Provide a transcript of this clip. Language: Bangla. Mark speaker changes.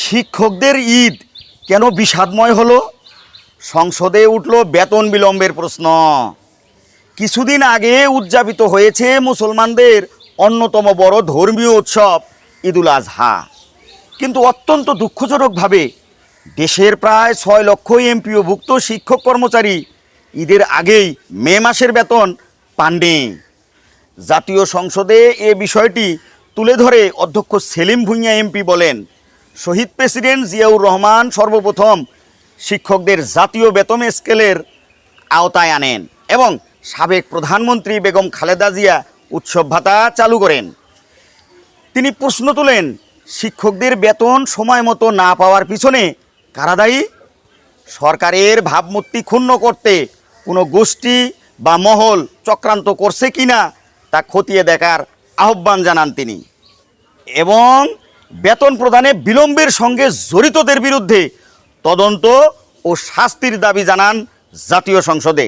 Speaker 1: শিক্ষকদের ঈদ কেন বিষাদময় হলো? সংসদে উঠল বেতন বিলম্বের প্রশ্ন। কিছুদিন আগে উদযাপিত হয়েছে মুসলমানদের অন্যতম বড় ধর্মীয় উৎসব ঈদুল আজহা, কিন্তু অত্যন্ত দুঃখজনকভাবে দেশের প্রায় 6 লক্ষ এমপিওভুক্ত শিক্ষক কর্মচারী ঈদের আগেই মে মাসের বেতন পাননি। জাতীয় সংসদে এ বিষয়টি তুলে ধরে অধ্যক্ষ সেলিম ভুঁইয়া এমপি বলেন, শহীদ প্রেসিডেন্ট জিয়াউর রহমান সর্বপ্রথম শিক্ষকদের জাতীয় বেতন স্কেলের আওতায় আনেন এবং সাবেক প্রধানমন্ত্রী বেগম খালেদা জিয়া উৎসব ভাতা চালু করেন। তিনি প্রশ্ন তোলেন, শিক্ষকদের বেতন সময় মতো না পাওয়ার পিছনে কারা দায়ী? সরকারের ভাবমূর্তি ক্ষুণ্ণ করতে কোনো গোষ্ঠী বা মহল চক্রান্ত করছে কিনা তা খতিয়ে দেখার আহ্বান জানান তিনি এবং বেতন প্রদানে বিলম্বের সঙ্গে জড়িতদের বিরুদ্ধে তদন্ত ও শাস্তির দাবি জানান জাতীয় সংসদে।